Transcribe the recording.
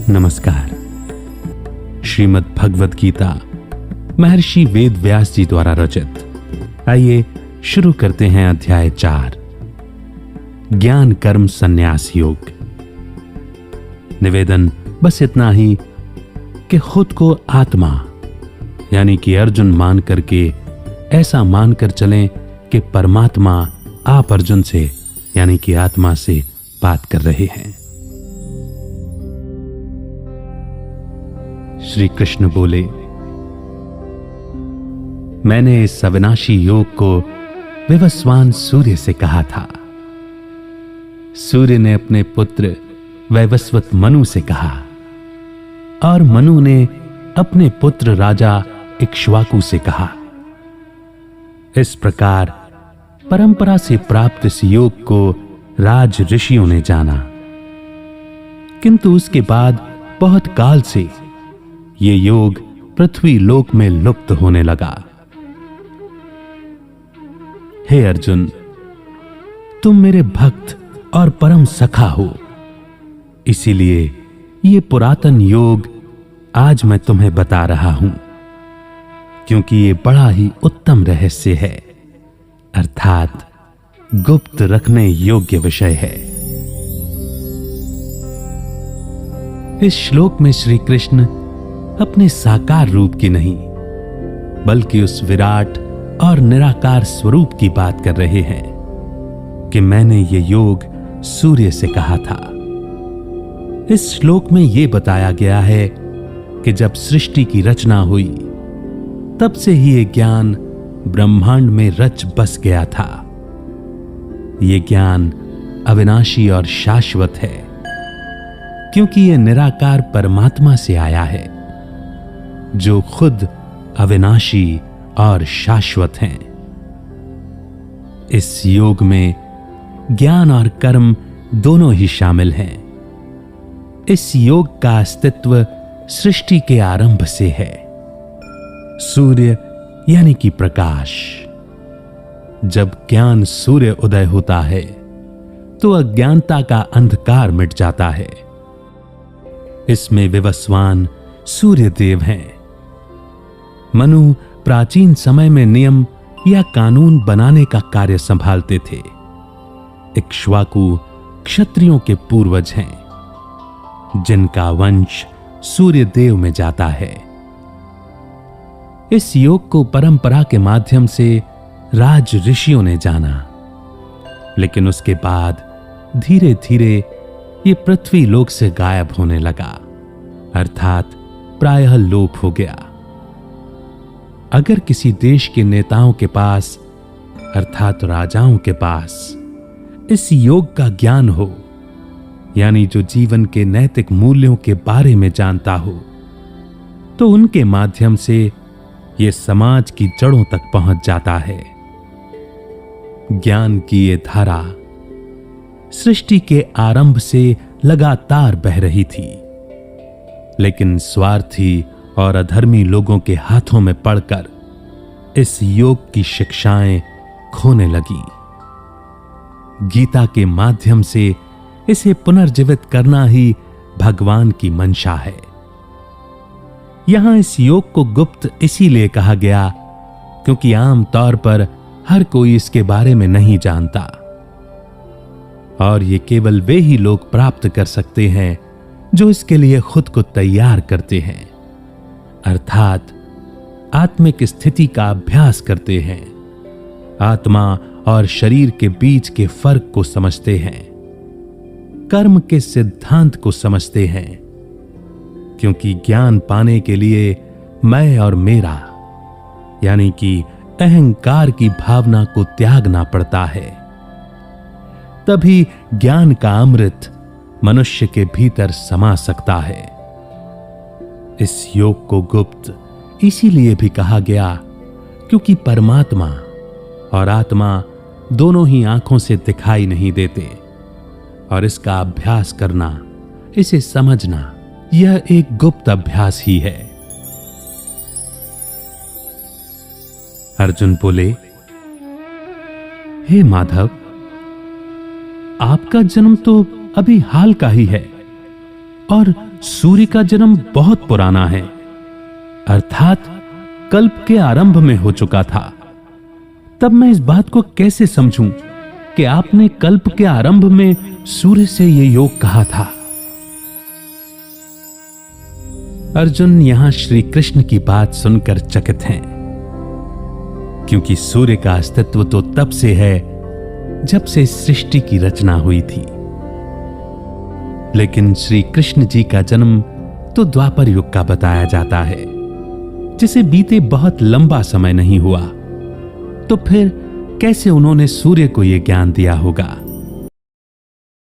नमस्कार। श्रीमद् भगवद गीता महर्षि वेद व्यास जी द्वारा रचित। आइए शुरू करते हैं अध्याय 4, ज्ञान कर्म संन्यास योग। निवेदन बस इतना ही कि खुद को आत्मा यानी कि अर्जुन मान करके ऐसा मानकर चलें कि परमात्मा आप अर्जुन से यानी कि आत्मा से बात कर रहे हैं। श्री कृष्ण बोले, मैंने इस अविनाशी योग को विवस्वान सूर्य से कहा था। सूर्य ने अपने पुत्र वैवस्वत मनु से कहा और मनु ने अपने पुत्र राजा इक्ष्वाकु से कहा। इस प्रकार परंपरा से प्राप्त इस योग को राज ऋषियों ने जाना, किंतु उसके बाद बहुत काल से ये योग पृथ्वी लोक में लुप्त होने लगा। हे अर्जुन, तुम मेरे भक्त और परम सखा हो, इसीलिए ये पुरातन योग आज मैं तुम्हें बता रहा हूं, क्योंकि ये बड़ा ही उत्तम रहस्य है, अर्थात गुप्त रखने योग्य विषय है। इस श्लोक में श्री कृष्ण अपने साकार रूप की नहीं बल्कि उस विराट और निराकार स्वरूप की बात कर रहे हैं कि मैंने ये योग सूर्य से कहा था। इस श्लोक में यह बताया गया है कि जब सृष्टि की रचना हुई तब से ही ये ज्ञान ब्रह्मांड में रच बस गया था। ये ज्ञान अविनाशी और शाश्वत है, क्योंकि ये निराकार परमात्मा से आया है जो खुद अविनाशी और शाश्वत हैं। इस योग में ज्ञान और कर्म दोनों ही शामिल हैं। इस योग का अस्तित्व सृष्टि के आरंभ से है। सूर्य यानी कि प्रकाश। जब ज्ञान सूर्य उदय होता है तो अज्ञानता का अंधकार मिट जाता है। इसमें विवस्वान सूर्य देव हैं। मनु प्राचीन समय में नियम या कानून बनाने का कार्य संभालते थे। इक्ष्वाकु क्षत्रियों के पूर्वज हैं, जिनका वंश सूर्य देव में जाता है। इस योग को परंपरा के माध्यम से राज ऋषियों ने जाना, लेकिन उसके बाद धीरे धीरे ये पृथ्वी लोक से गायब होने लगा, अर्थात प्रायः लोप हो गया। अगर किसी देश के नेताओं के पास अर्थात राजाओं के पास इस योग का ज्ञान हो, यानी जो जीवन के नैतिक मूल्यों के बारे में जानता हो, तो उनके माध्यम से यह समाज की जड़ों तक पहुंच जाता है। ज्ञान की ये धारा सृष्टि के आरंभ से लगातार बह रही थी, लेकिन स्वार्थी और अधर्मी लोगों के हाथों में पड़कर इस योग की शिक्षाएं खोने लगी। गीता के माध्यम से इसे पुनर्जीवित करना ही भगवान की मंशा है। यहां इस योग को गुप्त इसीलिए कहा गया क्योंकि आम तौर पर हर कोई इसके बारे में नहीं जानता, और ये केवल वे ही लोग प्राप्त कर सकते हैं जो इसके लिए खुद को तैयार करते हैं, अर्थात आत्मिक स्थिति का अभ्यास करते हैं, आत्मा और शरीर के बीच के फर्क को समझते हैं, कर्म के सिद्धांत को समझते हैं, क्योंकि ज्ञान पाने के लिए मैं और मेरा यानी कि अहंकार की भावना को त्यागना पड़ता है। तभी ज्ञान का अमृत मनुष्य के भीतर समा सकता है। इस योग को गुप्त इसीलिए भी कहा गया क्योंकि परमात्मा और आत्मा दोनों ही आंखों से दिखाई नहीं देते, और इसका अभ्यास करना, इसे समझना, यह एक गुप्त अभ्यास ही है। अर्जुन बोले, हे माधव, आपका जन्म तो अभी हाल का ही है, और सूर्य का जन्म बहुत पुराना है, अर्थात कल्प के आरंभ में हो चुका था। तब मैं इस बात को कैसे समझूं कि आपने कल्प के आरंभ में सूर्य से यह योग कहा था? अर्जुन यहां श्री कृष्ण की बात सुनकर चकित हैं, क्योंकि सूर्य का अस्तित्व तो तब से है जब से सृष्टि की रचना हुई थी, लेकिन श्री कृष्ण जी का जन्म तो द्वापर युग का बताया जाता है, जिसे बीते बहुत लंबा समय नहीं हुआ। तो फिर कैसे उन्होंने सूर्य को यह ज्ञान दिया होगा?